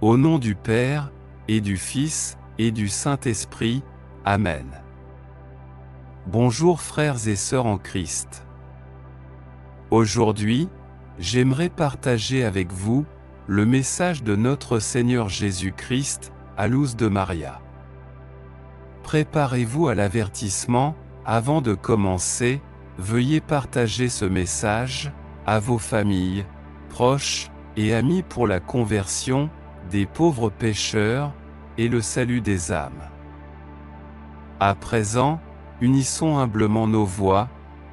Au nom du Père, et du Fils, et du Saint-Esprit. Amen. Bonjour frères et sœurs en Christ. Aujourd'hui, j'aimerais partager avec vous le message de notre Seigneur Jésus-Christ, à l'Ous de Maria. Préparez-vous à l'avertissement. Avant de commencer, veuillez partager ce message à vos familles, proches et amis pour la conversion des pauvres pécheurs et le salut des âmes. À présent, unissons humblement nos voix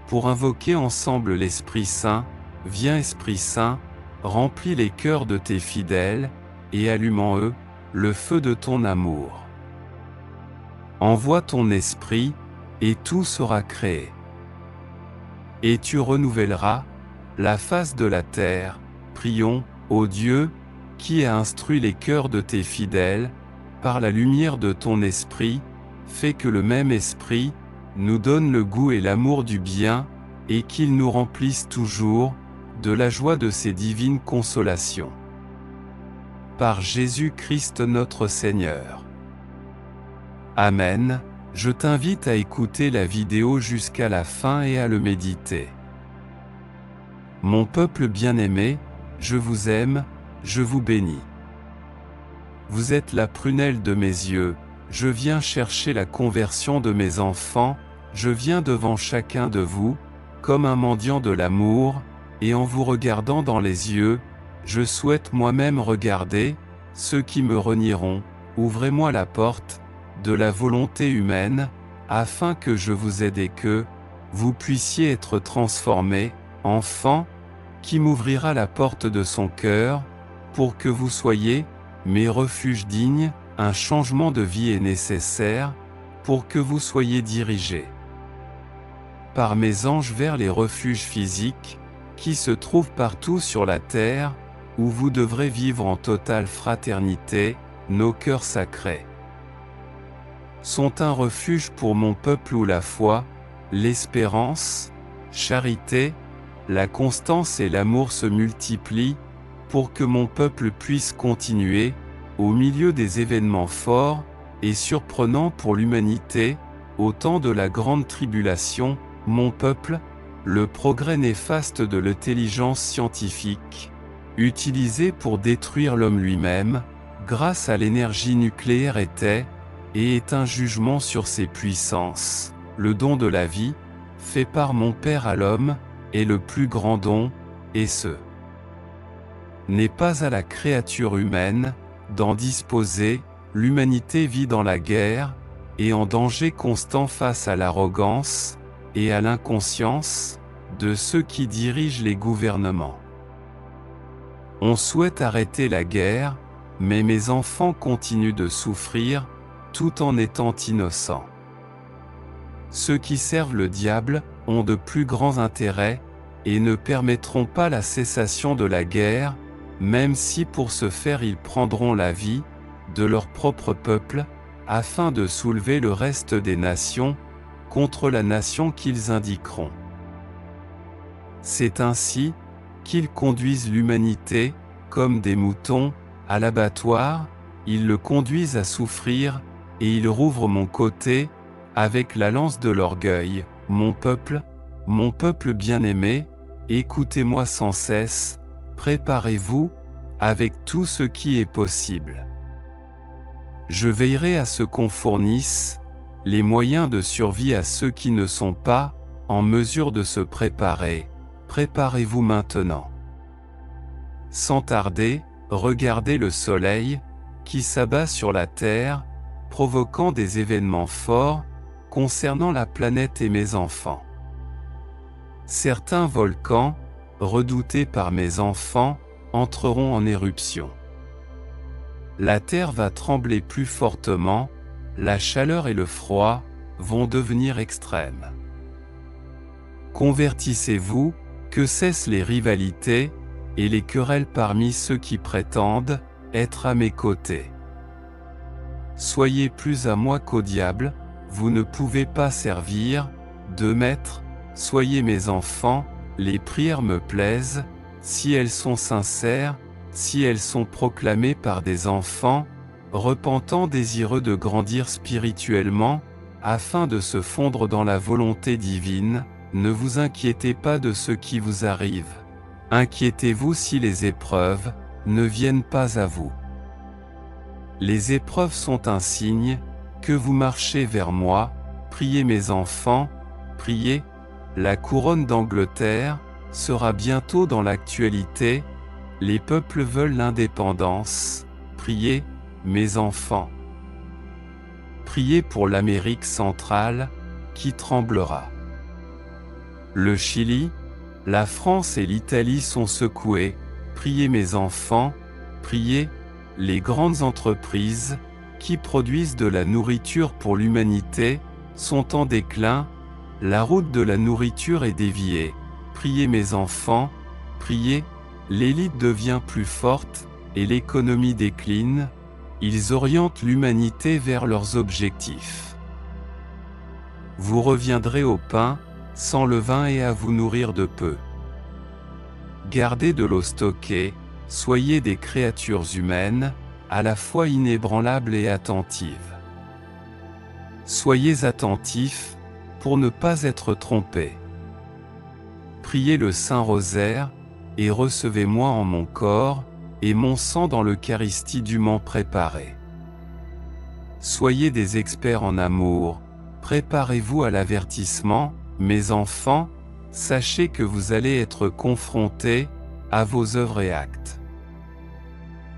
pour invoquer ensemble l'Esprit Saint. Viens Esprit Saint, remplis les cœurs de tes fidèles et allume en eux le feu de ton amour. Envoie ton esprit, et tout sera créé. Et tu renouvelleras la face de la terre. Prions, ô Dieu, qui a instruit les cœurs de tes fidèles, par la lumière de ton esprit, fais que le même esprit nous donne le goût et l'amour du bien, et qu'il nous remplisse toujours de la joie de ses divines consolations. Par Jésus-Christ notre Seigneur. Amen. Je t'invite à écouter la vidéo jusqu'à la fin et à le méditer. Mon peuple bien-aimé, je vous aime, je vous bénis. Vous êtes la prunelle de mes yeux, je viens chercher la conversion de mes enfants, je viens devant chacun de vous, comme un mendiant de l'amour, et en vous regardant dans les yeux, je souhaite moi-même regarder ceux qui me renieront. Ouvrez-moi la porte de la volonté humaine, afin que je vous aide et que vous puissiez être transformés, enfant, qui m'ouvrira la porte de son cœur, pour que vous soyez mes refuges dignes. Un changement de vie est nécessaire, pour que vous soyez dirigés par mes anges vers les refuges physiques, qui se trouvent partout sur la terre, où vous devrez vivre en totale fraternité. Nos cœurs sacrés sont un refuge pour mon peuple où la foi, l'espérance, charité, la constance et l'amour se multiplient, pour que mon peuple puisse continuer, au milieu des événements forts et surprenants pour l'humanité, au temps de la grande tribulation. Mon peuple, le progrès néfaste de l'intelligence scientifique, utilisé pour détruire l'homme lui-même, grâce à l'énergie nucléaire était, et est un jugement sur ses puissances. Le don de la vie, fait par mon Père à l'homme, est le plus grand don, et ce n'est pas à la créature humaine d'en disposer. L'humanité vit dans la guerre, et en danger constant face à l'arrogance et à l'inconscience de ceux qui dirigent les gouvernements. On souhaite arrêter la guerre, mais mes enfants continuent de souffrir, tout en étant innocents. Ceux qui servent le diable ont de plus grands intérêts, et ne permettront pas la cessation de la guerre, même si pour ce faire ils prendront la vie de leur propre peuple, afin de soulever le reste des nations contre la nation qu'ils indiqueront. C'est ainsi qu'ils conduisent l'humanité, comme des moutons, à l'abattoir. Ils le conduisent à souffrir, et ils rouvrent mon côté avec la lance de l'orgueil. Mon peuple bien-aimé, écoutez-moi sans cesse, préparez-vous avec tout ce qui est possible. Je veillerai à ce qu'on fournisse les moyens de survie à ceux qui ne sont pas en mesure de se préparer. Préparez-vous maintenant. Sans tarder, regardez le soleil qui s'abat sur la terre, provoquant des événements forts concernant la planète et mes enfants. Certains volcans, redoutés par mes enfants, entreront en éruption. La terre va trembler plus fortement, la chaleur et le froid vont devenir extrêmes. Convertissez-vous, que cessent les rivalités et les querelles parmi ceux qui prétendent être à mes côtés. Soyez plus à moi qu'au diable, vous ne pouvez pas servir deux maîtres. Soyez mes enfants, les prières me plaisent, si elles sont sincères, si elles sont proclamées par des enfants, repentants désireux de grandir spirituellement, afin de se fondre dans la volonté divine, ne vous inquiétez pas de ce qui vous arrive. Inquiétez-vous si les épreuves ne viennent pas à vous. Les épreuves sont un signe que vous marchez vers moi. Priez mes enfants, priez. La couronne d'Angleterre sera bientôt dans l'actualité. Les peuples veulent l'indépendance. Priez, mes enfants. Priez pour l'Amérique centrale, qui tremblera. Le Chili, la France et l'Italie sont secoués. Priez mes enfants, priez. Les grandes entreprises, qui produisent de la nourriture pour l'humanité, sont en déclin. La route de la nourriture est déviée. Priez mes enfants, priez. L'élite devient plus forte, et l'économie décline. Ils orientent l'humanité vers leurs objectifs. Vous reviendrez au pain, sans levain et à vous nourrir de peu. Gardez de l'eau stockée, soyez des créatures humaines, à la fois inébranlables et attentives. Soyez attentifs, pour ne pas être trompés. Priez le Saint-Rosaire, et recevez-moi en mon corps, et mon sang dans l'Eucharistie dûment préparée. Soyez des experts en amour, préparez-vous à l'avertissement, mes enfants, sachez que vous allez être confrontés à vos œuvres et actes.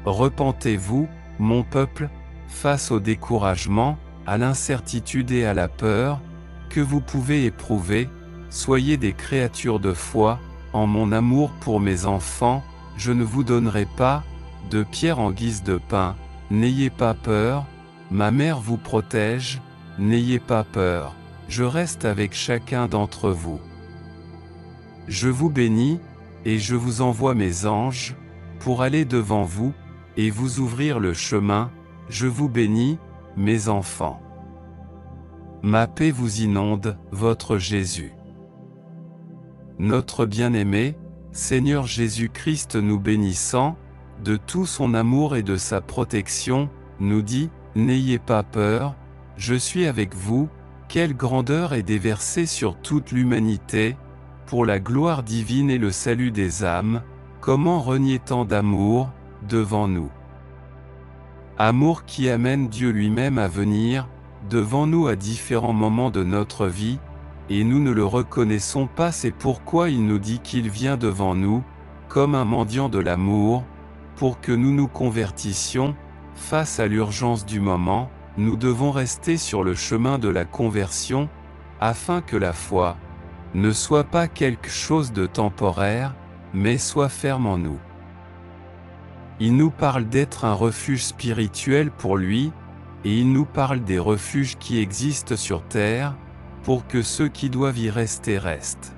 Repentez-vous, mon peuple, face au découragement, à l'incertitude et à la peur que vous pouvez éprouver. Soyez des créatures de foi, en mon amour pour mes enfants. Je ne vous donnerai pas de pierre en guise de pain. N'ayez pas peur, ma mère vous protège. N'ayez pas peur, je reste avec chacun d'entre vous. Je vous bénis, et je vous envoie mes anges, pour aller devant vous, et vous ouvrir le chemin. Je vous bénis, mes enfants. Ma paix vous inonde, votre Jésus. Notre bien-aimé, Seigneur Jésus-Christ nous bénissant, de tout son amour et de sa protection, nous dit, n'ayez pas peur, je suis avec vous. Quelle grandeur est déversée sur toute l'humanité, pour la gloire divine et le salut des âmes. Comment renier tant d'amour devant nous? Amour qui amène Dieu lui-même à venir devant nous à différents moments de notre vie, et nous ne le reconnaissons pas. C'est pourquoi il nous dit qu'il vient devant nous, comme un mendiant de l'amour, pour que nous nous convertissions. Face à l'urgence du moment, nous devons rester sur le chemin de la conversion, afin que la foi ne soit pas quelque chose de temporaire, mais soit ferme en nous. Il nous parle d'être un refuge spirituel pour lui, et il nous parle des refuges qui existent sur terre, pour que ceux qui doivent y rester restent.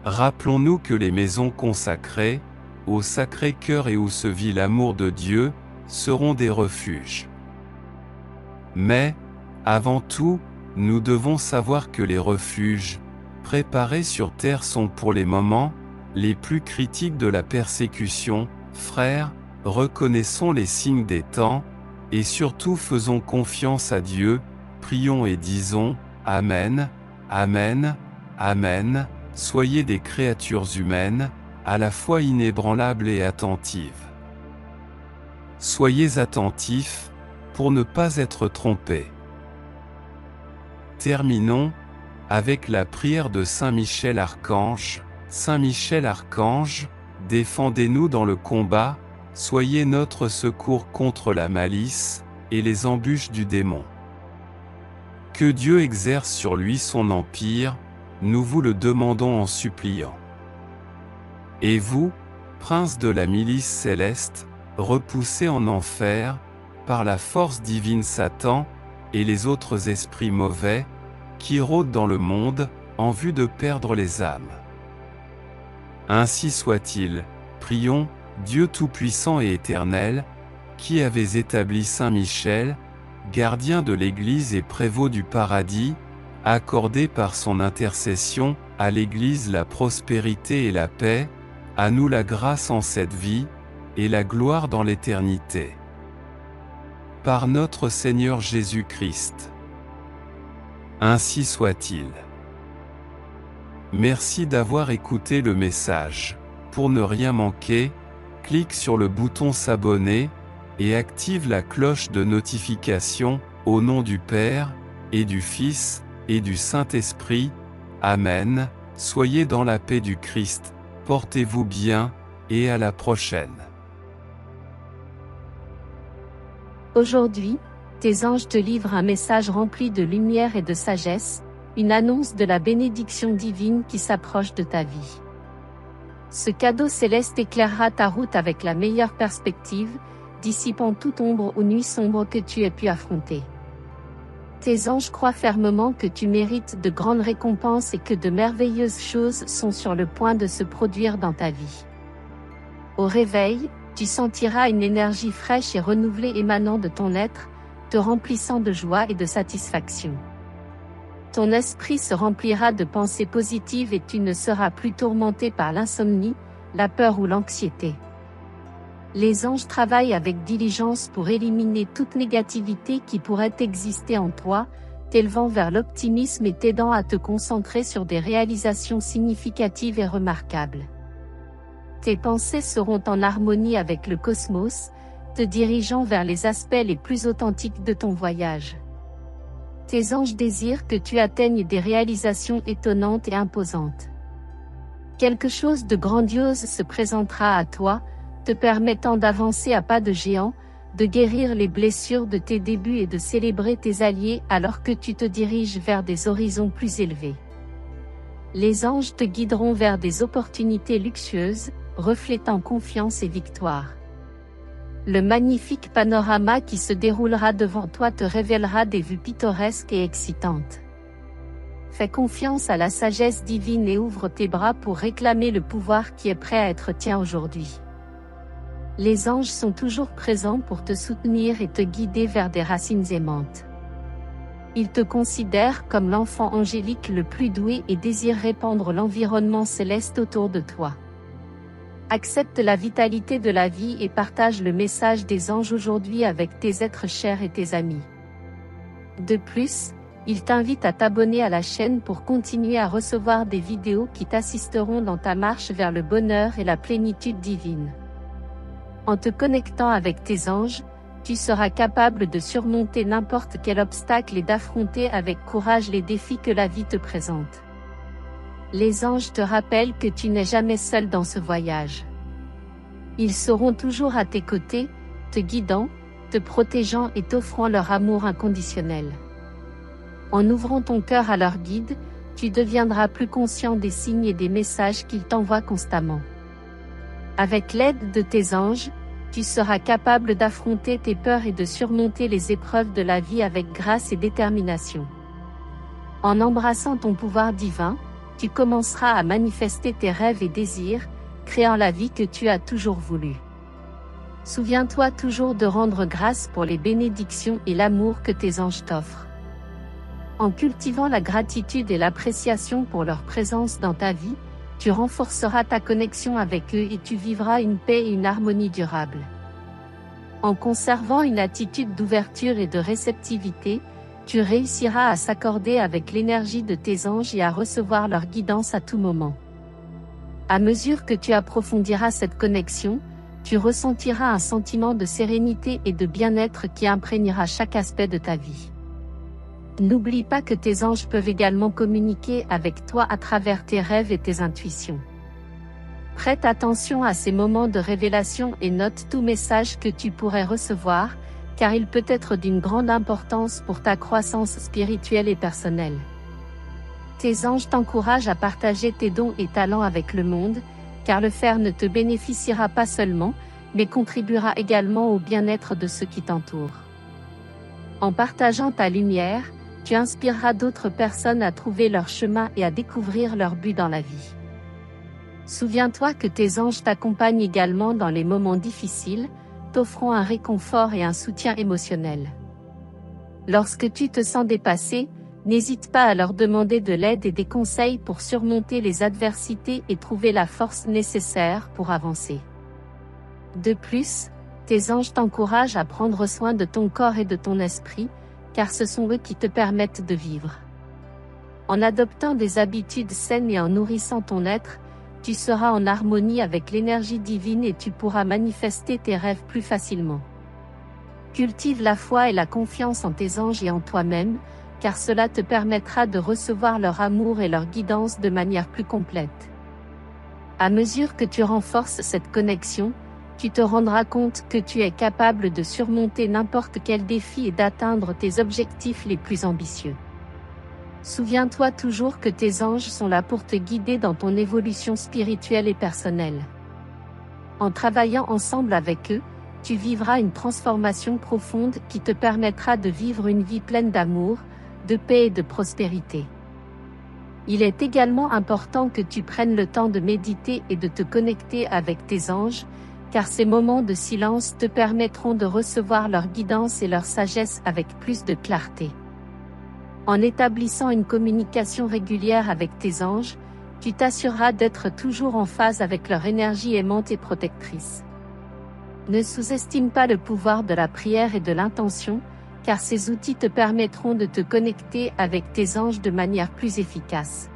Rappelons-nous que les maisons consacrées, au Sacré-Cœur et où se vit l'amour de Dieu, seront des refuges. Mais, avant tout, nous devons savoir que les refuges, préparés sur terre sont pour les moments les plus critiques de la persécution. Frères, reconnaissons les signes des temps, et surtout faisons confiance à Dieu, prions et disons, Amen, Amen, Amen. Soyez des créatures humaines, à la fois inébranlables et attentives. Soyez attentifs, pour ne pas être trompés. Terminons avec la prière de Saint Michel Archange. Saint Michel Archange, défendez-nous dans le combat, soyez notre secours contre la malice et les embûches du démon. Que Dieu exerce sur lui son empire, nous vous le demandons en suppliant. Et vous, prince de la milice céleste, repoussez en enfer, par la force divine Satan, et les autres esprits mauvais, qui rôdent dans le monde, en vue de perdre les âmes. Ainsi soit-il, prions, Dieu Tout-Puissant et Éternel, qui avez établi Saint Michel, gardien de l'Église et prévôt du paradis, accordez par son intercession, à l'Église la prospérité et la paix, à nous la grâce en cette vie, et la gloire dans l'éternité. Par notre Seigneur Jésus-Christ. Ainsi soit-il. Merci d'avoir écouté le message. Pour ne rien manquer, clique sur le bouton s'abonner, et active la cloche de notification, au nom du Père, et du Fils, et du Saint-Esprit. Amen. Soyez dans la paix du Christ, portez-vous bien, et à la prochaine. Aujourd'hui, tes anges te livrent un message rempli de lumière et de sagesse, une annonce de la bénédiction divine qui s'approche de ta vie. Ce cadeau céleste éclairera ta route avec la meilleure perspective, dissipant toute ombre ou nuit sombre que tu aies pu affronter. Tes anges croient fermement que tu mérites de grandes récompenses et que de merveilleuses choses sont sur le point de se produire dans ta vie. Au réveil, tu sentiras une énergie fraîche et renouvelée émanant de ton être, te remplissant de joie et de satisfaction. Ton esprit se remplira de pensées positives et tu ne seras plus tourmenté par l'insomnie, la peur ou l'anxiété. Les anges travaillent avec diligence pour éliminer toute négativité qui pourrait exister en toi, t'élevant vers l'optimisme et t'aidant à te concentrer sur des réalisations significatives et remarquables. Tes pensées seront en harmonie avec le cosmos, te dirigeant vers les aspects les plus authentiques de ton voyage. Tes anges désirent que tu atteignes des réalisations étonnantes et imposantes. Quelque chose de grandiose se présentera à toi, te permettant d'avancer à pas de géant, de guérir les blessures de tes débuts et de célébrer tes alliés alors que tu te diriges vers des horizons plus élevés. Les anges te guideront vers des opportunités luxueuses, reflétant confiance et victoire. Le magnifique panorama qui se déroulera devant toi te révélera des vues pittoresques et excitantes. Fais confiance à la sagesse divine et ouvre tes bras pour réclamer le pouvoir qui est prêt à être tien aujourd'hui. Les anges sont toujours présents pour te soutenir et te guider vers des racines aimantes. Ils te considèrent comme l'enfant angélique le plus doué et désirent répandre l'environnement céleste autour de toi. Accepte la vitalité de la vie et partage le message des anges aujourd'hui avec tes êtres chers et tes amis. De plus, ils t'invitent à t'abonner à la chaîne pour continuer à recevoir des vidéos qui t'assisteront dans ta marche vers le bonheur et la plénitude divine. En te connectant avec tes anges, tu seras capable de surmonter n'importe quel obstacle et d'affronter avec courage les défis que la vie te présente. Les anges te rappellent que tu n'es jamais seul dans ce voyage. Ils seront toujours à tes côtés, te guidant, te protégeant et t'offrant leur amour inconditionnel. En ouvrant ton cœur à leur guide, tu deviendras plus conscient des signes et des messages qu'ils t'envoient constamment. Avec l'aide de tes anges, tu seras capable d'affronter tes peurs et de surmonter les épreuves de la vie avec grâce et détermination. En embrassant ton pouvoir divin, tu commenceras à manifester tes rêves et désirs, créant la vie que tu as toujours voulu. Souviens-toi toujours de rendre grâce pour les bénédictions et l'amour que tes anges t'offrent. En cultivant la gratitude et l'appréciation pour leur présence dans ta vie, tu renforceras ta connexion avec eux et tu vivras une paix et une harmonie durable. En conservant une attitude d'ouverture et de réceptivité, tu réussiras à s'accorder avec l'énergie de tes anges et à recevoir leur guidance à tout moment. À mesure que tu approfondiras cette connexion, tu ressentiras un sentiment de sérénité et de bien-être qui imprégnera chaque aspect de ta vie. N'oublie pas que tes anges peuvent également communiquer avec toi à travers tes rêves et tes intuitions. Prête attention à ces moments de révélation et note tout message que tu pourrais recevoir, car il peut être d'une grande importance pour ta croissance spirituelle et personnelle. Tes anges t'encouragent à partager tes dons et talents avec le monde, car le faire ne te bénéficiera pas seulement, mais contribuera également au bien-être de ceux qui t'entourent. En partageant ta lumière, tu inspireras d'autres personnes à trouver leur chemin et à découvrir leur but dans la vie. Souviens-toi que tes anges t'accompagnent également dans les moments difficiles, t'offrant un réconfort et un soutien émotionnel. Lorsque tu te sens dépassé, n'hésite pas à leur demander de l'aide et des conseils pour surmonter les adversités et trouver la force nécessaire pour avancer. De plus, tes anges t'encouragent à prendre soin de ton corps et de ton esprit, car ce sont eux qui te permettent de vivre. En adoptant des habitudes saines et en nourrissant ton être, tu seras en harmonie avec l'énergie divine et tu pourras manifester tes rêves plus facilement. Cultive la foi et la confiance en tes anges et en toi-même, car cela te permettra de recevoir leur amour et leur guidance de manière plus complète. À mesure que tu renforces cette connexion, tu te rendras compte que tu es capable de surmonter n'importe quel défi et d'atteindre tes objectifs les plus ambitieux. Souviens-toi toujours que tes anges sont là pour te guider dans ton évolution spirituelle et personnelle. En travaillant ensemble avec eux, tu vivras une transformation profonde qui te permettra de vivre une vie pleine d'amour, de paix et de prospérité. Il est également important que tu prennes le temps de méditer et de te connecter avec tes anges, car ces moments de silence te permettront de recevoir leur guidance et leur sagesse avec plus de clarté. En établissant une communication régulière avec tes anges, tu t'assureras d'être toujours en phase avec leur énergie aimante et protectrice. Ne sous-estime pas le pouvoir de la prière et de l'intention, car ces outils te permettront de te connecter avec tes anges de manière plus efficace.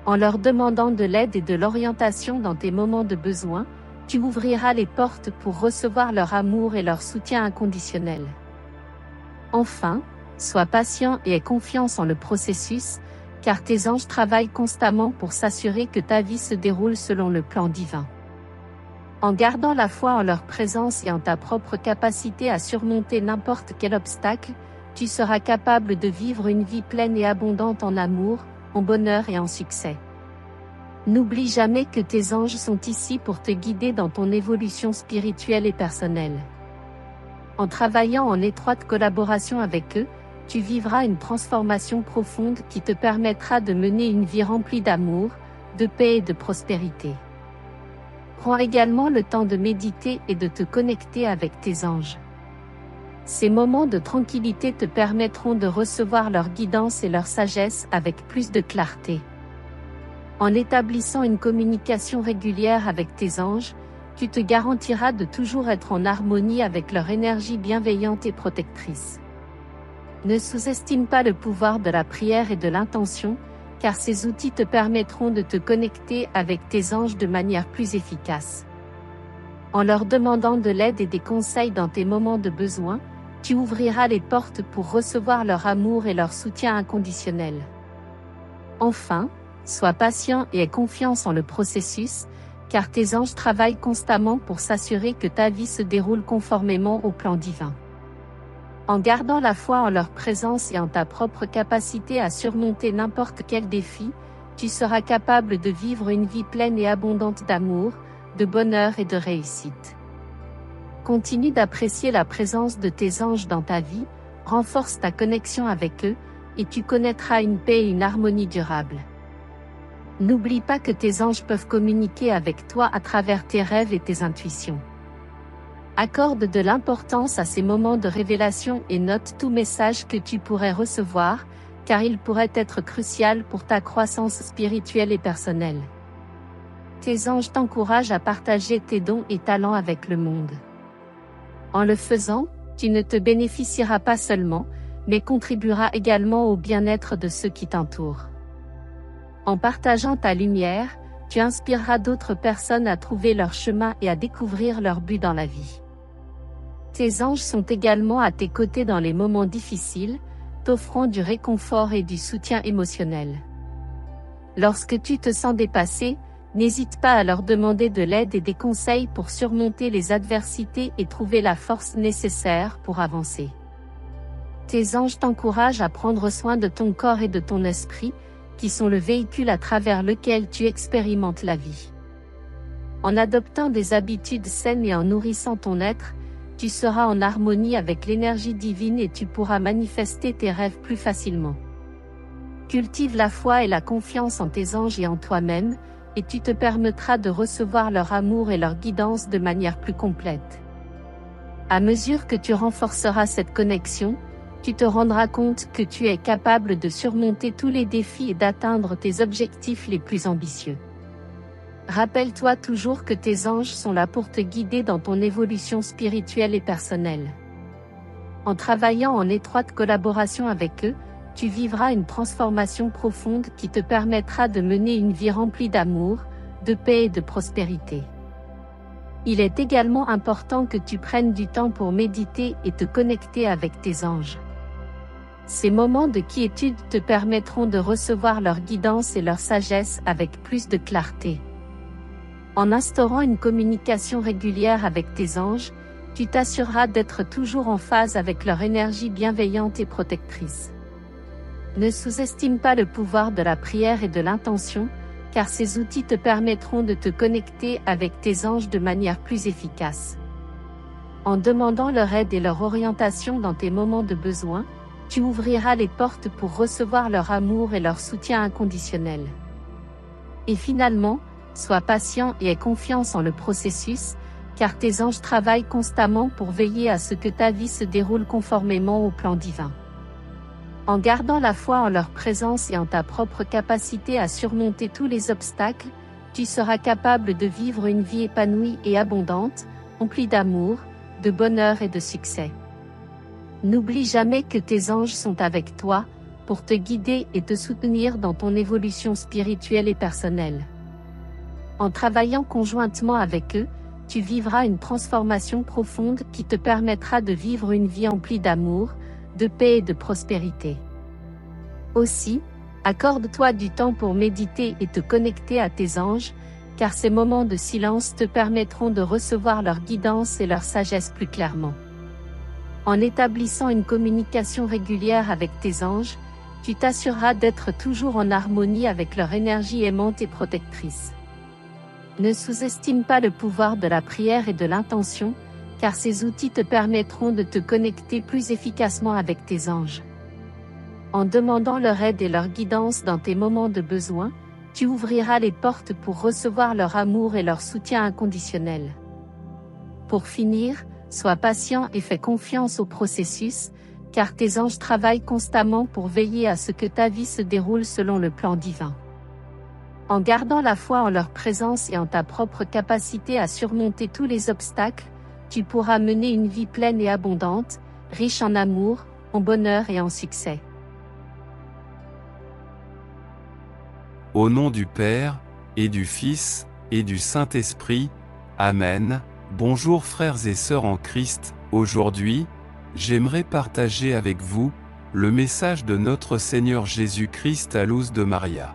En leur demandant de l'aide et de l'orientation dans tes moments de besoin, tu ouvriras les portes pour recevoir leur amour et leur soutien inconditionnel. Enfin, sois patient et aie confiance en le processus, car tes anges travaillent constamment pour s'assurer que ta vie se déroule selon le plan divin. En gardant la foi en leur présence et en ta propre capacité à surmonter n'importe quel obstacle, tu seras capable de vivre une vie pleine et abondante en amour, en bonheur et en succès. N'oublie jamais que tes anges sont ici pour te guider dans ton évolution spirituelle et personnelle. En travaillant en étroite collaboration avec eux, tu vivras une transformation profonde qui te permettra de mener une vie remplie d'amour, de paix et de prospérité. Prends également le temps de méditer et de te connecter avec tes anges. Ces moments de tranquillité te permettront de recevoir leur guidance et leur sagesse avec plus de clarté. En établissant une communication régulière avec tes anges, tu te garantiras de toujours être en harmonie avec leur énergie bienveillante et protectrice. Ne sous-estime pas le pouvoir de la prière et de l'intention, car ces outils te permettront de te connecter avec tes anges de manière plus efficace. En leur demandant de l'aide et des conseils dans tes moments de besoin, tu ouvriras les portes pour recevoir leur amour et leur soutien inconditionnel. Enfin, sois patient et aie confiance en le processus, car tes anges travaillent constamment pour s'assurer que ta vie se déroule conformément au plan divin. En gardant la foi en leur présence et en ta propre capacité à surmonter n'importe quel défi, tu seras capable de vivre une vie pleine et abondante d'amour, de bonheur et de réussite. Continue d'apprécier la présence de tes anges dans ta vie, renforce ta connexion avec eux, et tu connaîtras une paix et une harmonie durable. N'oublie pas que tes anges peuvent communiquer avec toi à travers tes rêves et tes intuitions. Accorde de l'importance à ces moments de révélation et note tout message que tu pourrais recevoir, car il pourrait être crucial pour ta croissance spirituelle et personnelle. Tes anges t'encouragent à partager tes dons et talents avec le monde. En le faisant, tu ne te bénéficieras pas seulement, mais contribueras également au bien-être de ceux qui t'entourent. En partageant ta lumière, tu inspireras d'autres personnes à trouver leur chemin et à découvrir leur but dans la vie. Tes anges sont également à tes côtés dans les moments difficiles, t'offrant du réconfort et du soutien émotionnel. Lorsque tu te sens dépassé, n'hésite pas à leur demander de l'aide et des conseils pour surmonter les adversités et trouver la force nécessaire pour avancer. Tes anges t'encouragent à prendre soin de ton corps et de ton esprit, qui sont le véhicule à travers lequel tu expérimentes la vie. En adoptant des habitudes saines et en nourrissant ton être, tu seras en harmonie avec l'énergie divine et tu pourras manifester tes rêves plus facilement. Cultive la foi et la confiance en tes anges et en toi-même, et tu te permettras de recevoir leur amour et leur guidance de manière plus complète. À mesure que tu renforceras cette connexion, tu te rendras compte que tu es capable de surmonter tous les défis et d'atteindre tes objectifs les plus ambitieux. Rappelle-toi toujours que tes anges sont là pour te guider dans ton évolution spirituelle et personnelle. En travaillant en étroite collaboration avec eux, tu vivras une transformation profonde qui te permettra de mener une vie remplie d'amour, de paix et de prospérité. Il est également important que tu prennes du temps pour méditer et te connecter avec tes anges. Ces moments de quiétude te permettront de recevoir leur guidance et leur sagesse avec plus de clarté. En instaurant une communication régulière avec tes anges, tu t'assureras d'être toujours en phase avec leur énergie bienveillante et protectrice. Ne sous-estime pas le pouvoir de la prière et de l'intention, car ces outils te permettront de te connecter avec tes anges de manière plus efficace. En demandant leur aide et leur orientation dans tes moments de besoin, tu ouvriras les portes pour recevoir leur amour et leur soutien inconditionnel. Et finalement, sois patient et aie confiance en le processus, car tes anges travaillent constamment pour veiller à ce que ta vie se déroule conformément au plan divin. En gardant la foi en leur présence et en ta propre capacité à surmonter tous les obstacles, tu seras capable de vivre une vie épanouie et abondante, emplie d'amour, de bonheur et de succès. N'oublie jamais que tes anges sont avec toi, pour te guider et te soutenir dans ton évolution spirituelle et personnelle. En travaillant conjointement avec eux, tu vivras une transformation profonde qui te permettra de vivre une vie emplie d'amour, de paix et de prospérité. Aussi, accorde-toi du temps pour méditer et te connecter à tes anges, car ces moments de silence te permettront de recevoir leur guidance et leur sagesse plus clairement. En établissant une communication régulière avec tes anges, tu t'assureras d'être toujours en harmonie avec leur énergie aimante et protectrice. Ne sous-estime pas le pouvoir de la prière et de l'intention, car ces outils te permettront de te connecter plus efficacement avec tes anges. En demandant leur aide et leur guidance dans tes moments de besoin, tu ouvriras les portes pour recevoir leur amour et leur soutien inconditionnel. Pour finir, sois patient et fais confiance au processus, car tes anges travaillent constamment pour veiller à ce que ta vie se déroule selon le plan divin. En gardant la foi en leur présence et en ta propre capacité à surmonter tous les obstacles, tu pourras mener une vie pleine et abondante, riche en amour, en bonheur et en succès. Au nom du Père, et du Fils, et du Saint-Esprit, Amen. Bonjour frères et sœurs en Christ, aujourd'hui, j'aimerais partager avec vous, le message de notre Seigneur Jésus-Christ à l'os de Maria.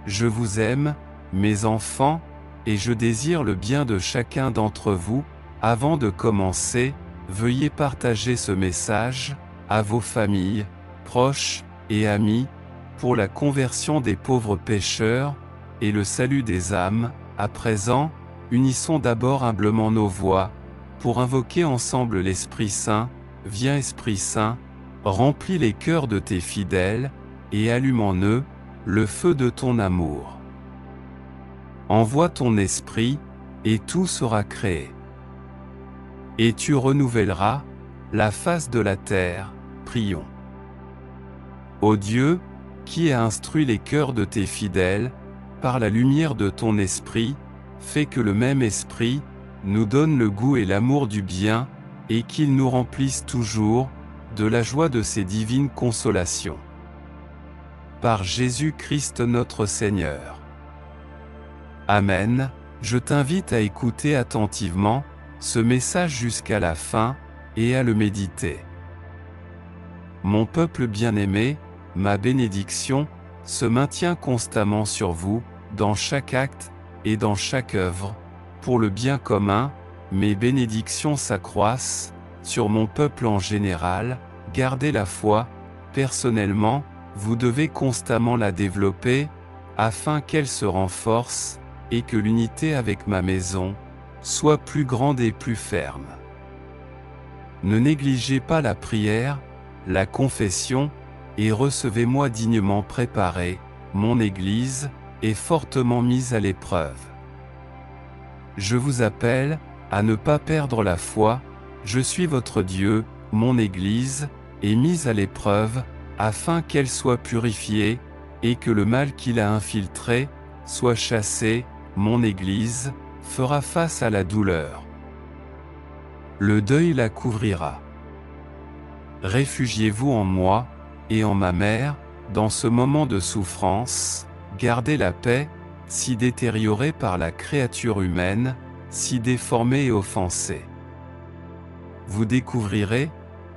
Je vous aime, mes enfants, et je désire le bien de chacun d'entre vous. Avant de commencer, veuillez partager ce message, à vos familles, proches, et amis, pour la conversion des pauvres pécheurs, et le salut des âmes. À présent, unissons d'abord humblement nos voix, pour invoquer ensemble l'Esprit Saint. Viens Esprit Saint, remplis les cœurs de tes fidèles, et allume en eux, le feu de ton amour. Envoie ton esprit, et tout sera créé. Et tu renouvelleras la face de la terre. Prions. Ô Dieu, qui a instruit les cœurs de tes fidèles, par la lumière de ton esprit, fais que le même esprit nous donne le goût et l'amour du bien, et qu'il nous remplisse toujours de la joie de ses divines consolations. Par Jésus-Christ notre Seigneur. Amen. Je t'invite à écouter attentivement ce message jusqu'à la fin, et à le méditer. Mon peuple bien-aimé, ma bénédiction se maintient constamment sur vous, dans chaque acte, et dans chaque œuvre. Pour le bien commun, mes bénédictions s'accroissent, sur mon peuple en général. Gardez la foi, personnellement, vous devez constamment la développer, afin qu'elle se renforce, et que l'unité avec ma maison soit plus grande et plus ferme. Ne négligez pas la prière, la confession, et recevez-moi dignement préparé. Mon Église est fortement mise à l'épreuve. Je vous appelle à ne pas perdre la foi. Je suis votre Dieu. Mon Église est mise à l'épreuve, afin qu'elle soit purifiée, et que le mal qui l'a infiltrée soit chassé, mon Église fera face à la douleur. Le deuil la couvrira. Réfugiez-vous en moi, et en ma mère, dans ce moment de souffrance, gardez la paix, si détériorée par la créature humaine, si déformée et offensée. Vous découvrirez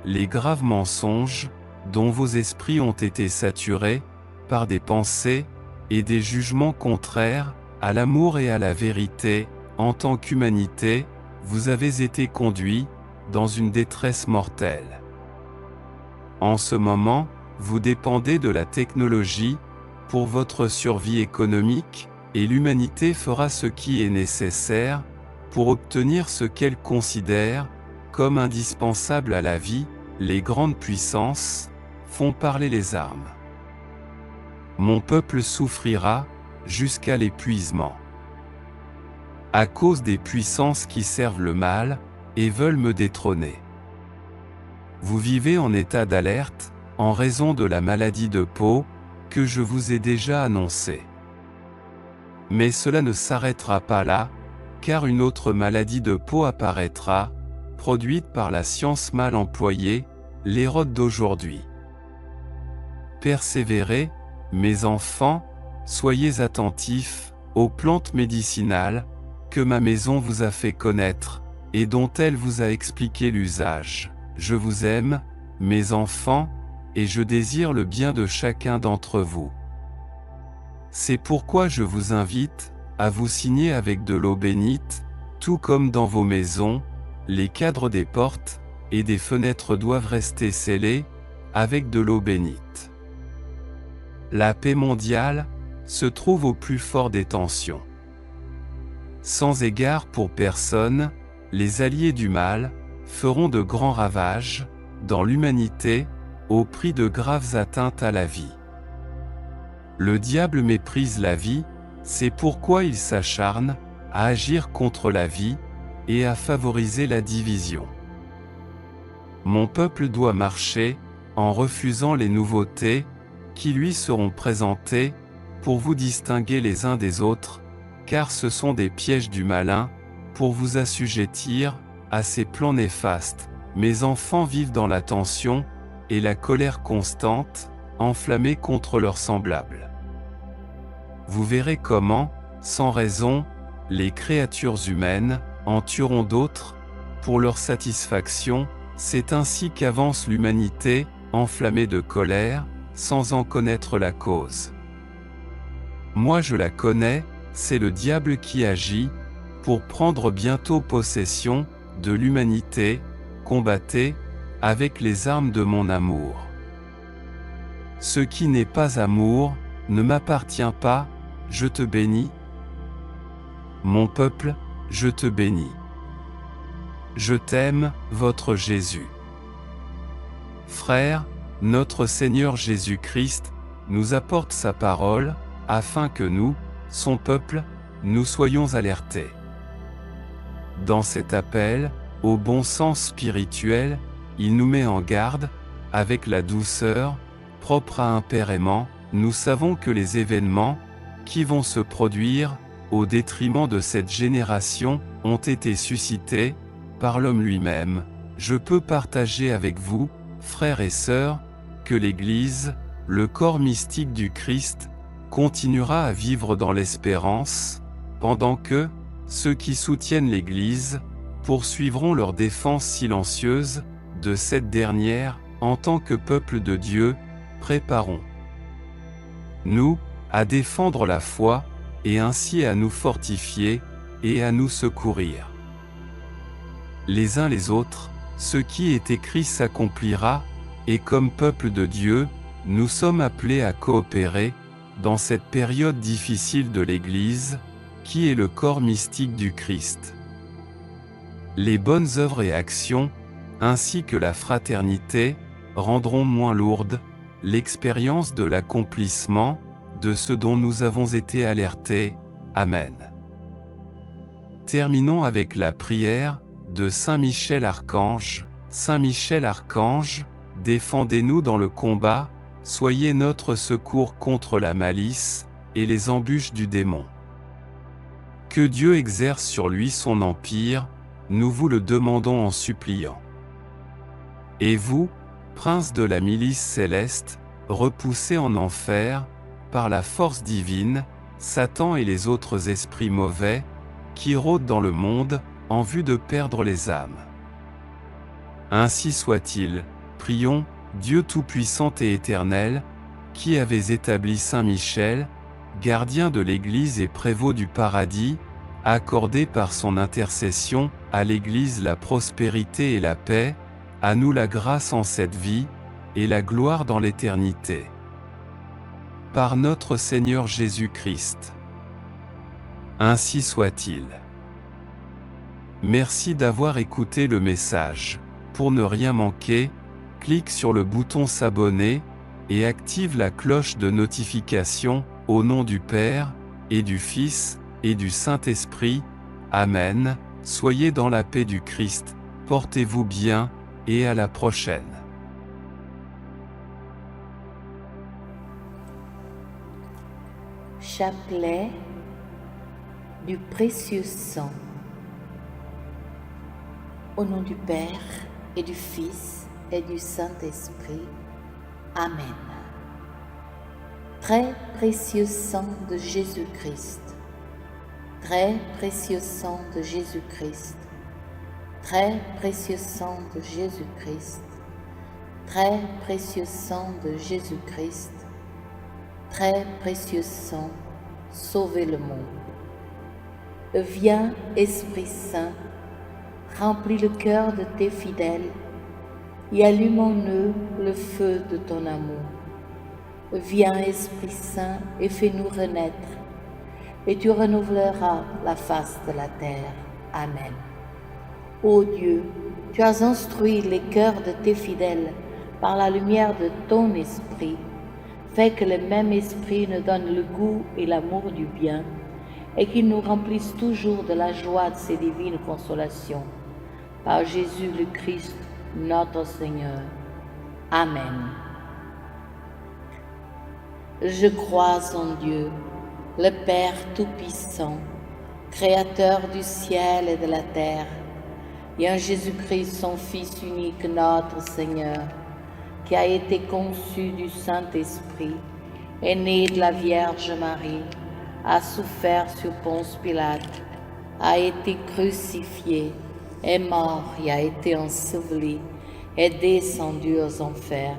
les graves mensonges dont vos esprits ont été saturés par des pensées et des jugements contraires à l'amour et à la vérité. En tant qu'humanité, vous avez été conduits dans une détresse mortelle. En ce moment, vous dépendez de la technologie pour votre survie économique, et l'humanité fera ce qui est nécessaire pour obtenir ce qu'elle considère comme indispensable à la vie. Les grandes puissances font parler les armes. Mon peuple souffrira jusqu'à l'épuisement. À cause des puissances qui servent le mal et veulent me détrôner. Vous vivez en état d'alerte en raison de la maladie de peau que je vous ai déjà annoncée. Mais cela ne s'arrêtera pas là, car une autre maladie de peau apparaîtra, produite par la science mal employée, l'Hérode d'aujourd'hui. Persévérez, mes enfants, soyez attentifs aux plantes médicinales que ma maison vous a fait connaître, et dont elle vous a expliqué l'usage. Je vous aime, mes enfants, et je désire le bien de chacun d'entre vous. C'est pourquoi je vous invite à vous signer avec de l'eau bénite, tout comme dans vos maisons, les cadres des portes et des fenêtres doivent rester scellés avec de l'eau bénite. La paix mondiale se trouve au plus fort des tensions. Sans égard pour personne, les alliés du mal feront de grands ravages dans l'humanité au prix de graves atteintes à la vie. Le diable méprise la vie, c'est pourquoi il s'acharne à agir contre la vie et à favoriser la division. Mon peuple doit marcher en refusant les nouveautés qui lui seront présentées pour vous distinguer les uns des autres, car ce sont des pièges du malin pour vous assujettir à ses plans néfastes. Mes enfants vivent dans la tension et la colère constante, enflammés contre leurs semblables. Vous verrez comment, sans raison, les créatures humaines en tueront d'autres pour leur satisfaction. C'est ainsi qu'avance l'humanité, enflammée de colère, sans en connaître la cause. Moi je la connais, c'est le diable qui agit pour prendre bientôt possession de l'humanité. Combattez avec les armes de mon amour. Ce qui n'est pas amour ne m'appartient pas. Je te bénis. Mon peuple, je te bénis. Je t'aime, votre Jésus. Frères, notre Seigneur Jésus-Christ nous apporte sa parole, afin que nous, son peuple, nous soyons alertés. Dans cet appel au bon sens spirituel, il nous met en garde, avec la douceur propre à un père aimant. Nous savons que les événements qui vont se produire au détriment de cette génération ont été suscités par l'homme lui-même. Je peux partager avec vous, frères et sœurs, que l'Église, le corps mystique du Christ, continuera à vivre dans l'espérance, pendant que ceux qui soutiennent l'Église poursuivront leur défense silencieuse de cette dernière. En tant que peuple de Dieu, préparons nous à défendre la foi, et ainsi à nous fortifier, et à nous secourir. Les uns les autres, ce qui est écrit s'accomplira, et comme peuple de Dieu, nous sommes appelés à coopérer, dans cette période difficile de l'Église, qui est le corps mystique du Christ. Les bonnes œuvres et actions, ainsi que la fraternité, rendront moins lourde l'expérience de l'accomplissement de ce dont nous avons été alertés. Amen. Terminons avec la prière de Saint Michel Archange. Saint Michel Archange, défendez-nous dans le combat, soyez notre secours contre la malice, et les embûches du démon. Que Dieu exerce sur lui son empire, nous vous le demandons en suppliant. Et vous, prince de la milice céleste, repoussez en enfer, par la force divine, Satan et les autres esprits mauvais, qui rôdent dans le monde, en vue de perdre les âmes. Ainsi soit-il, prions, Dieu Tout-Puissant et Éternel, qui avez établi Saint Michel, gardien de l'Église et prévôt du paradis, accordez par son intercession, à l'Église la prospérité et la paix, à nous la grâce en cette vie, et la gloire dans l'éternité. Par notre Seigneur Jésus-Christ. Ainsi soit-il. Merci d'avoir écouté le message. Pour ne rien manquer, clique sur le bouton s'abonner, et active la cloche de notification, au nom du Père, et du Fils, et du Saint-Esprit. Amen. Soyez dans la paix du Christ, portez-vous bien, et à la prochaine. Chapelet du précieux sang. Au nom du Père, et du Fils, et du Saint-Esprit. Amen. Très précieux sang de Jésus-Christ. Très précieux sang de Jésus-Christ. Très précieux sang de Jésus-Christ. Très précieux sang de Jésus-Christ. Très précieux sang, sauvez le monde. Viens, Esprit Saint, remplis le cœur de tes fidèles et allume en eux le feu de ton amour. Viens, Esprit Saint, et fais-nous renaître, et tu renouvelleras la face de la terre. Amen. Ô Dieu, tu as instruit les cœurs de tes fidèles par la lumière de ton Esprit. Fais que le même Esprit nous donne le goût et l'amour du bien, et qu'il nous remplisse toujours de la joie de ses divines consolations. Par Jésus le Christ, notre Seigneur. Amen. Je crois en Dieu, le Père Tout-Puissant, Créateur du ciel et de la terre, et en Jésus-Christ, son Fils unique, notre Seigneur, qui a été conçu du Saint-Esprit, est né de la Vierge Marie, a souffert sur Ponce Pilate, a été crucifié, est mort et a été enseveli, est descendu aux enfers.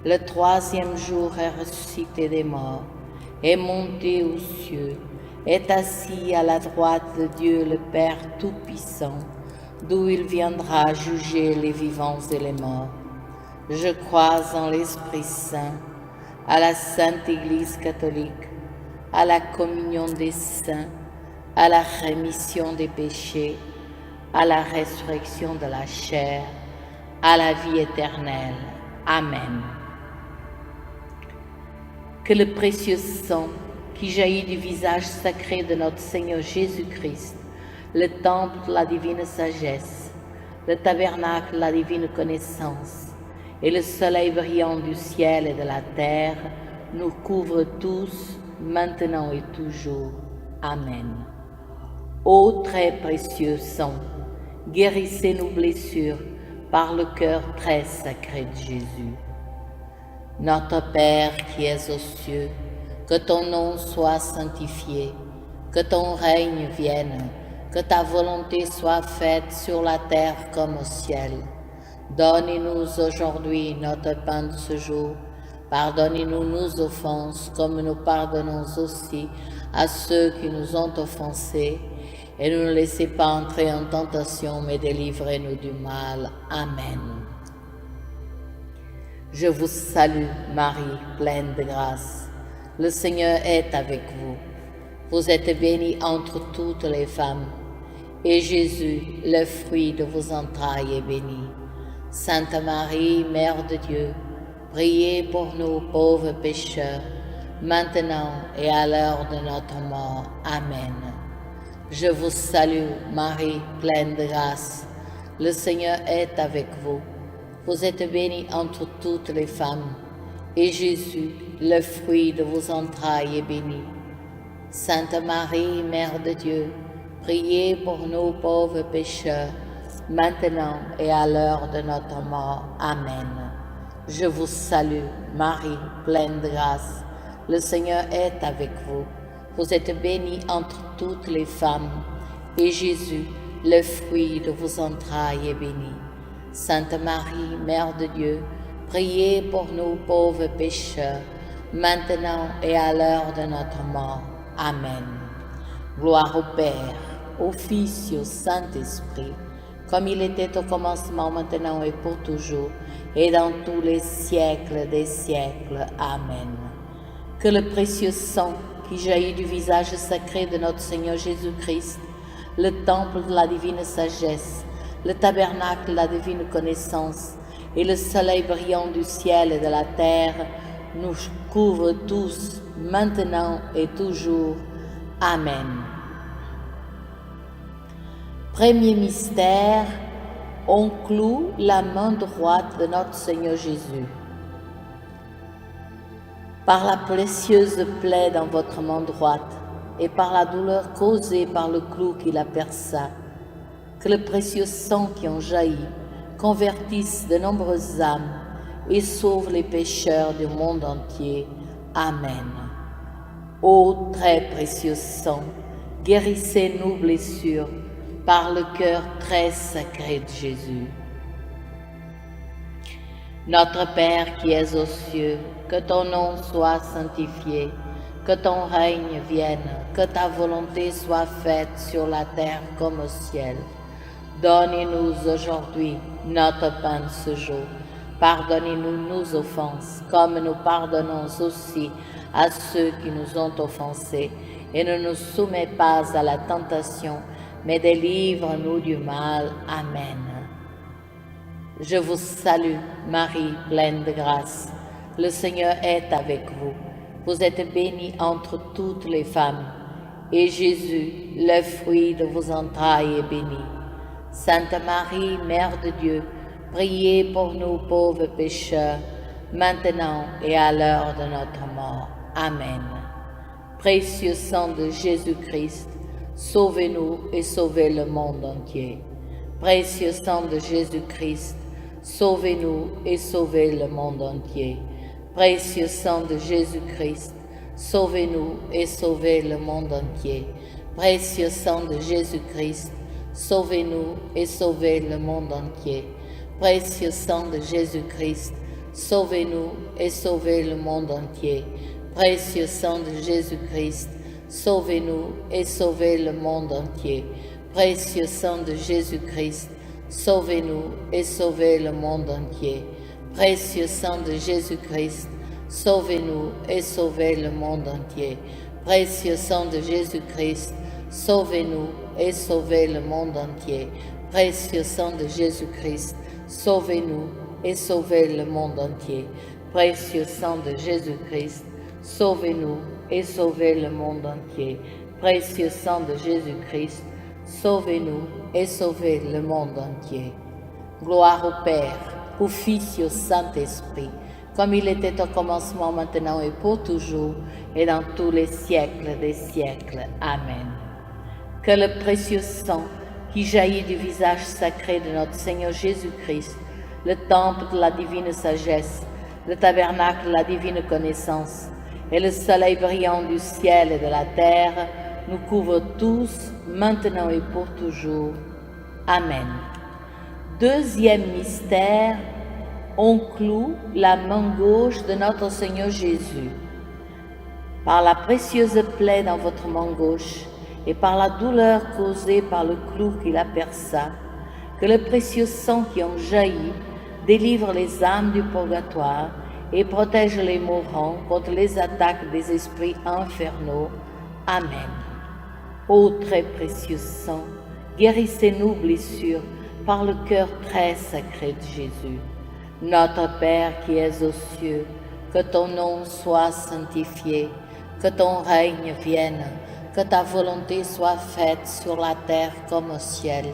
Le troisième jour est ressuscité des morts, est monté aux cieux, est assis à la droite de Dieu le Père Tout-Puissant, d'où il viendra juger les vivants et les morts. Je crois en l'Esprit Saint, à la Sainte Église catholique, à la communion des saints, à la rémission des péchés, à la résurrection de la chair, à la vie éternelle. Amen. Que le précieux sang qui jaillit du visage sacré de notre Seigneur Jésus-Christ, le temple de la divine sagesse, le tabernacle de la divine connaissance, et le soleil brillant du ciel et de la terre nous couvre tous, maintenant et toujours. Amen. Ô très précieux sang, guérissez nos blessures par le cœur très sacré de Jésus. Notre Père qui es aux cieux, que ton nom soit sanctifié, que ton règne vienne, que ta volonté soit faite sur la terre comme au ciel. Donne-nous aujourd'hui notre pain de ce jour. Pardonnez-nous nos offenses, comme nous pardonnons aussi à ceux qui nous ont offensés. Et ne nous laissez pas entrer en tentation, mais délivrez-nous du mal. Amen. Je vous salue, Marie, pleine de grâce. Le Seigneur est avec vous. Vous êtes bénie entre toutes les femmes, et Jésus, le fruit de vos entrailles, est béni. Sainte Marie, Mère de Dieu, priez pour nous pauvres pécheurs, maintenant et à l'heure de notre mort. Amen. Je vous salue, Marie, pleine de grâce. Le Seigneur est avec vous. Vous êtes bénie entre toutes les femmes, et Jésus, le fruit de vos entrailles, est béni. Sainte Marie, Mère de Dieu, priez pour nous pauvres pécheurs, maintenant et à l'heure de notre mort. Amen. Je vous salue, Marie, pleine de grâce. Le Seigneur est avec vous. Vous êtes bénie entre toutes les femmes, et Jésus, le fruit de vos entrailles, est béni. Sainte Marie, Mère de Dieu, priez pour nous pauvres pécheurs, maintenant et à l'heure de notre mort. Amen. Gloire au Père, au Fils et au Saint-Esprit, comme il était au commencement, maintenant et pour toujours, et dans tous les siècles des siècles. Amen. Que le précieux sang qui jaillit du visage sacré de notre Seigneur Jésus-Christ, le temple de la divine sagesse, le tabernacle de la divine connaissance et le soleil brillant du ciel et de la terre nous couvrent tous, maintenant et toujours. Amen. Premier mystère, on cloue la main droite de notre Seigneur Jésus. Par la précieuse plaie dans votre main droite et par la douleur causée par le clou qui la perça, que le précieux sang qui en jaillit convertisse de nombreuses âmes et sauve les pécheurs du monde entier. Amen. Ô très précieux sang, guérissez nos blessures par le cœur très sacré de Jésus. Notre Père qui es aux cieux, que ton nom soit sanctifié, que ton règne vienne, que ta volonté soit faite sur la terre comme au ciel. Donne-nous aujourd'hui notre pain de ce jour. Pardonnez-nous nos offenses, comme nous pardonnons aussi à ceux qui nous ont offensés. Et ne nous soumets pas à la tentation, mais délivre-nous du mal. Amen. Je vous salue, Marie, pleine de grâce. Le Seigneur est avec vous. Vous êtes bénie entre toutes les femmes, et Jésus, le fruit de vos entrailles, est béni. Sainte Marie, Mère de Dieu, priez pour nous pauvres pécheurs, maintenant et à l'heure de notre mort. Amen. Précieux sang de Jésus-Christ, sauvez-nous et sauvez le monde entier. Précieux sang de Jésus-Christ, sauvez-nous et sauvez le monde entier. Précieux sang de Jésus-Christ, sauvez-nous et sauvez le monde entier. Précieux sang de Jésus-Christ, sauvez-nous et sauvez le monde entier. Précieux sang de Jésus-Christ, sauvez-nous et sauvez le monde entier. Précieux sang de Jésus-Christ, sauvez-nous et sauvez le monde entier. Précieux sang de Jésus-Christ, sauvez-nous et sauvez le monde entier. Précieux sang de Jésus-Christ, sauvez-nous et sauvez le monde entier. Précieux sang de Jésus-Christ, sauvez-nous et sauvez le monde entier. Précieux sang de Jésus-Christ, sauvez-nous et sauvez le monde entier. Précieux sang de Jésus-Christ, sauvez-nous et sauvez le monde entier. Précieux sang de Jésus-Christ, sauvez-nous et sauvez le monde entier. Gloire au Père, au Fils et au Saint-Esprit, comme il était au commencement, maintenant et pour toujours, et dans tous les siècles des siècles. Amen. Que le précieux sang qui jaillit du visage sacré de notre Seigneur Jésus-Christ, le temple de la divine sagesse, le tabernacle de la divine connaissance, et le soleil brillant du ciel et de la terre, nous couvre tous, maintenant et pour toujours. Amen. Deuxième mystère, on cloue la main gauche de notre Seigneur Jésus. Par la précieuse plaie dans votre main gauche et par la douleur causée par le clou qui la perça, que le précieux sang qui en jaillit délivre les âmes du purgatoire et protège les mourants contre les attaques des esprits infernaux. Amen. Ô très précieux sang, guérissez nos blessures par le cœur très sacré de Jésus. Notre Père qui es aux cieux, que ton nom soit sanctifié, que ton règne vienne, que ta volonté soit faite sur la terre comme au ciel.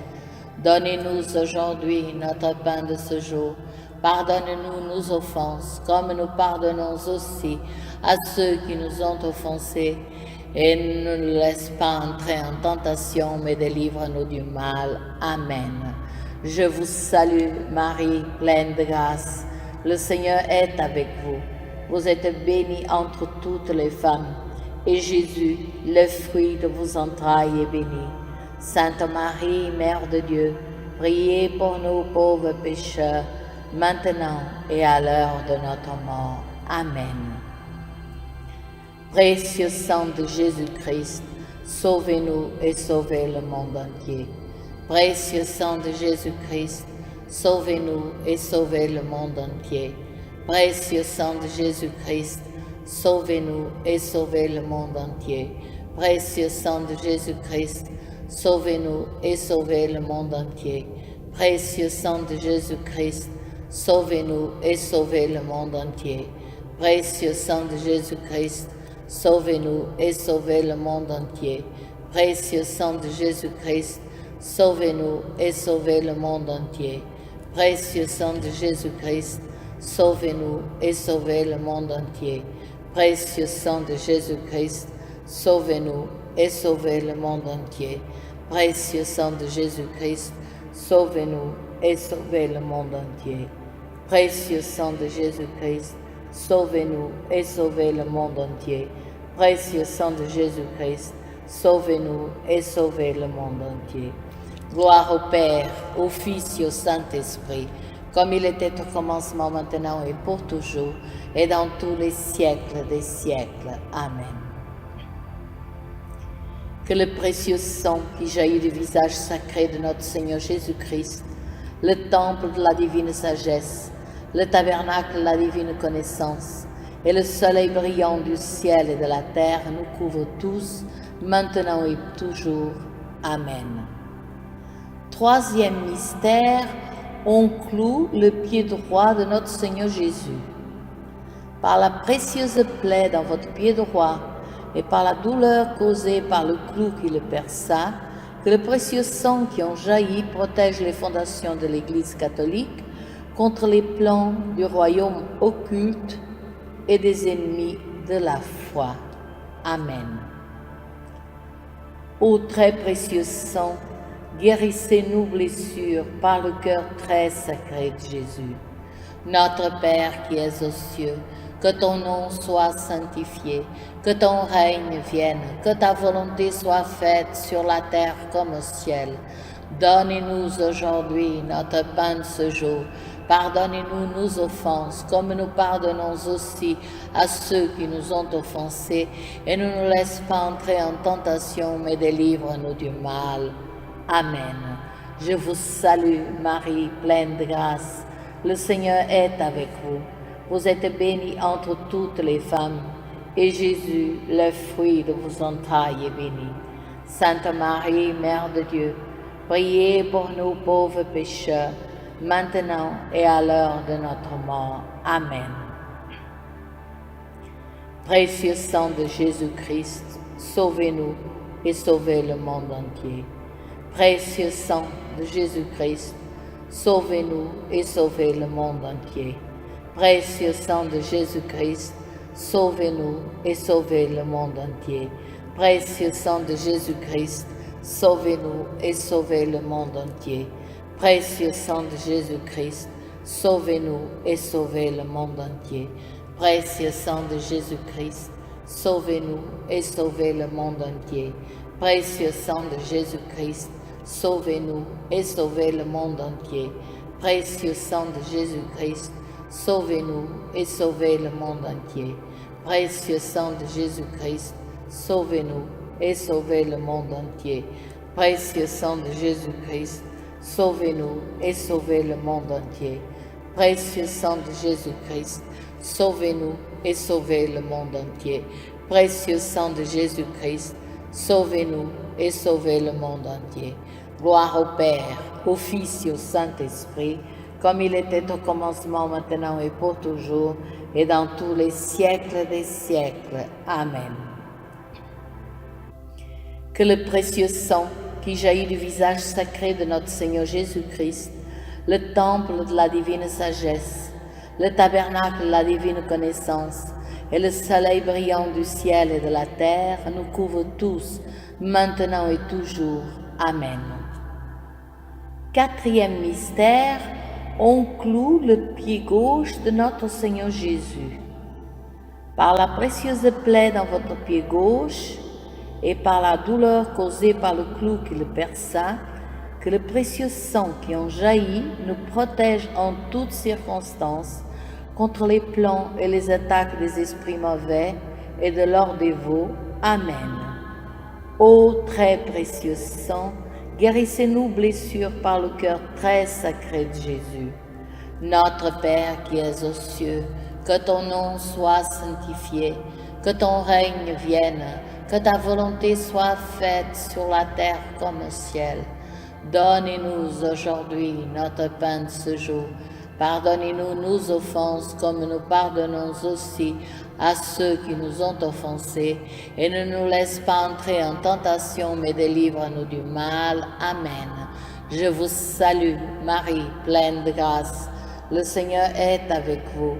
Donnez-nous aujourd'hui notre pain de ce jour. Pardonne-nous nos offenses, comme nous pardonnons aussi à ceux qui nous ont offensés. et ne nous laisse pas entrer en tentation, mais délivre-nous du mal. Amen. Je vous salue, Marie, pleine de grâce. Le Seigneur est avec vous. Vous êtes bénie entre toutes les femmes, et Jésus, le fruit de vos entrailles, est béni. Sainte Marie, Mère de Dieu, priez pour nous pauvres pécheurs, maintenant et à l'heure de notre mort. Amen. Précieux sang de Jésus-Christ, sauvez-nous et sauvez le monde entier. Précieux sang de Jésus-Christ, sauvez-nous et sauvez le monde entier. Précieux sang de Jésus-Christ, sauvez-nous et sauvez le monde entier. Précieux sang de Jésus-Christ, sauvez-nous et sauvez le monde entier. Précieux sang de Jésus-Christ, sauvez-nous et sauvez le monde entier. Précieux sang de Jésus-Christ, sauvez-nous et sauvez le monde entier. Précieux sang de Jésus-Christ, sauvez-nous et sauvez le monde entier. Précieux sang de Jésus-Christ, sauvez-nous et sauvez le monde entier. Précieux sang de Jésus-Christ, sauvez-nous et sauvez le monde entier. Précieux sang de Jésus-Christ, sauvez-nous et sauvez le monde entier. Précieux sang de Jésus-Christ, sauvez-nous et sauvez le monde entier. Précieux sang de Jésus-Christ, sauvez-nous et sauvez le monde entier. Gloire au Père, au Fils et au Saint-Esprit, comme il était au commencement, maintenant et pour toujours, et dans tous les siècles des siècles. Amen. Que le précieux sang qui jaillit du visage sacré de notre Seigneur Jésus-Christ, le temple de la divine sagesse, le tabernacle de la divine connaissance, et le soleil brillant du ciel et de la terre nous couvrent tous, maintenant et toujours. Amen. Troisième mystère, on cloue le pied droit de notre Seigneur Jésus. Par la précieuse plaie dans votre pied droit et par la douleur causée par le clou qui le perça, que le précieux sang qui en jaillit protège les fondations de l'Église catholique contre les plans du royaume occulte et des ennemis de la foi. Amen. Ô très précieux sang, guérissez nos blessures par le cœur très sacré de Jésus. Notre Père qui es aux cieux, que ton nom soit sanctifié, que ton règne vienne, que ta volonté soit faite sur la terre comme au ciel. Donnez-nous aujourd'hui notre pain de ce jour. Pardonnez-nous nos offenses, comme nous pardonnons aussi à ceux qui nous ont offensés, et ne nous laisse pas entrer en tentation, mais délivre-nous du mal. Amen. Je vous salue, Marie, pleine de grâce. Le Seigneur est avec vous. Vous êtes bénie entre toutes les femmes, et Jésus, le fruit de vos entrailles, est béni. Sainte Marie, Mère de Dieu, priez pour nous pauvres pécheurs, maintenant et à l'heure de notre mort. Amen. Précieux sang de Jésus-Christ, sauvez-nous et sauvez le monde entier. Précieux sang de Jésus-Christ, sauvez-nous et sauvez le monde entier. Précieux sang de Jésus-Christ, sauvez-nous et sauvez le monde entier. Précieux sang de Jésus-Christ, sauvez-nous et sauvez le monde entier. Précieux sang de Jésus-Christ, sauvez-nous et sauvez le monde entier. Précieux sang de Jésus-Christ, sauvez-nous et sauvez le monde entier. Précieux sang de Jésus-Christ, sauvez-nous et sauvez le monde entier. Précieux sang de Jésus-Christ, sauvez-nous et sauvez le monde entier. Précieux sang de Jésus-Christ, sauvez-nous et sauvez le monde entier. Précieux sang de Jésus-Christ, sauvez-nous et sauvez le monde entier. Précieux sang de Jésus-Christ, sauvez-nous et sauvez le monde entier. Précieux sang de Jésus-Christ, sauvez-nous et sauvez le monde entier. Gloire au Père, au Fils et au Saint-Esprit, comme il était au commencement, maintenant et pour toujours, et dans tous les siècles des siècles. Amen. Que le précieux sang qui jaillit du visage sacré de notre Seigneur Jésus-Christ, le temple de la divine sagesse, le tabernacle de la divine connaissance, et le soleil brillant du ciel et de la terre nous couvre tous, maintenant et toujours. Amen. Quatrième mystère, on cloue le pied gauche de notre Seigneur Jésus. Par la précieuse plaie dans votre pied gauche et par la douleur causée par le clou qui le perça, que le précieux sang qui en jaillit nous protège en toutes circonstances contre les plans et les attaques des esprits mauvais et de leurs dévots. Amen. Ô très précieux sang, guérissez-nous blessures par le cœur très sacré de Jésus. Notre Père qui es aux cieux, que ton nom soit sanctifié, que ton règne vienne, que ta volonté soit faite sur la terre comme au ciel. Donnez-nous aujourd'hui notre pain de ce jour. Pardonnez-nous nos offenses comme nous pardonnons aussi à ceux qui nous ont offensés. Et ne nous laisse pas entrer en tentation, mais délivre-nous du mal. Amen. Je vous salue, Marie, pleine de grâce. Le Seigneur est avec vous.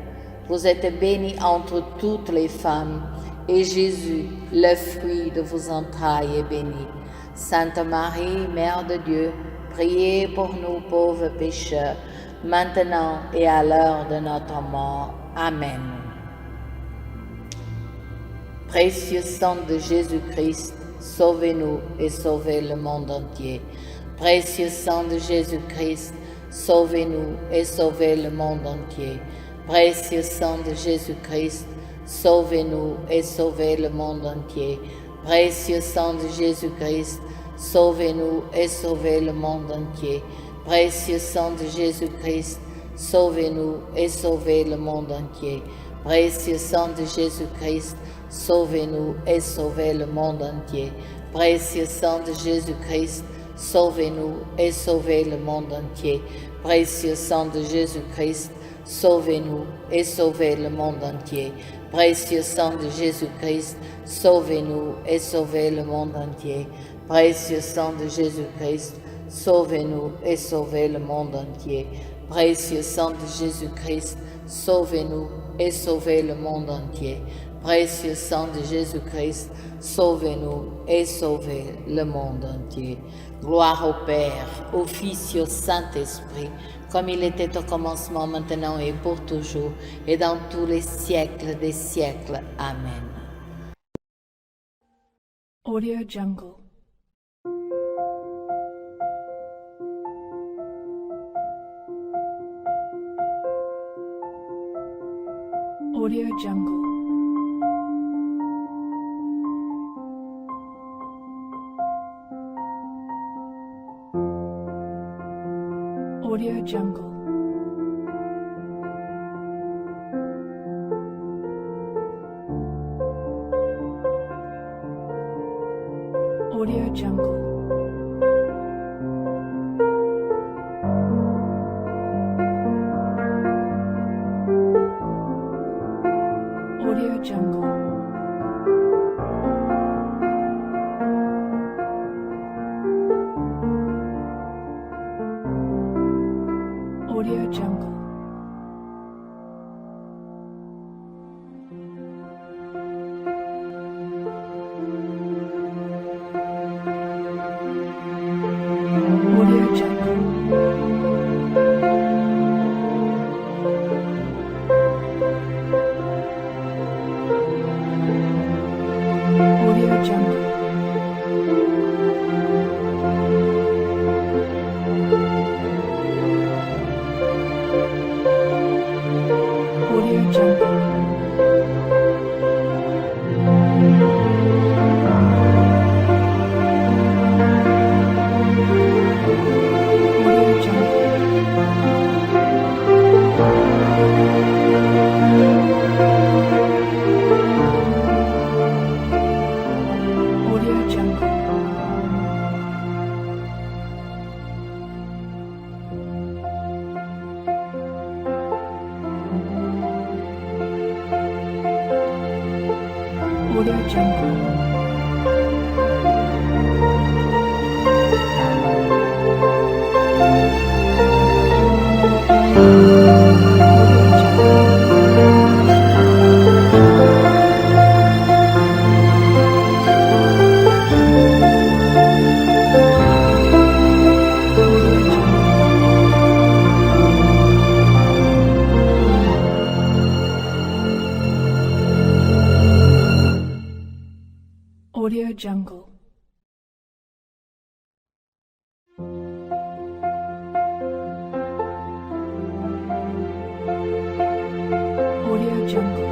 Vous êtes bénie entre toutes les femmes, et Jésus, le fruit de vos entrailles, est béni. Sainte Marie, Mère de Dieu, priez pour nous pauvres pécheurs, maintenant et à l'heure de notre mort. Amen. Précieux sang de Jésus-Christ, sauvez-nous et sauvez le monde entier. Précieux sang de Jésus-Christ, sauvez-nous et sauvez le monde entier. Précieux sang de Jésus-Christ, sauvez-nous et sauvez le monde entier. Précieux sang de Jésus-Christ, sauvez-nous et sauvez le monde entier. Précieux sang de Jésus-Christ, sauvez-nous et sauvez le monde entier. Précieux sang de Jésus-Christ, sauvez-nous et sauvez le monde entier. Précieux sang de Jésus-Christ, sauvez-nous et sauvez le monde entier. Précieux sang de Jésus-Christ, sauvez-nous et sauvez le monde entier. Précieux sang de Jésus-Christ, sauvez-nous et sauvez le monde entier. Précieux sang de Jésus-Christ, sauvez-nous et sauvez le monde entier. Précieux sang de Jésus-Christ, sauvez-nous et sauvez le monde entier. Précieux sang de Jésus-Christ, sauvez-nous et sauvez le monde entier. Gloire au Père, au Fils et au Saint-Esprit, comme il était au commencement, maintenant et pour toujours, et dans tous les siècles des siècles. Amen. Audio Jungle. Audio Jungle. Audio Jungle. Audio Jungle. Audio Jungle. Audio Jungle. Audio Jungle. Audio Jungle. Audio Jungle. Audio Jungle. Audio Jungle. Audio Jungle. Audio Jungle. Jungle. Audio Jungle.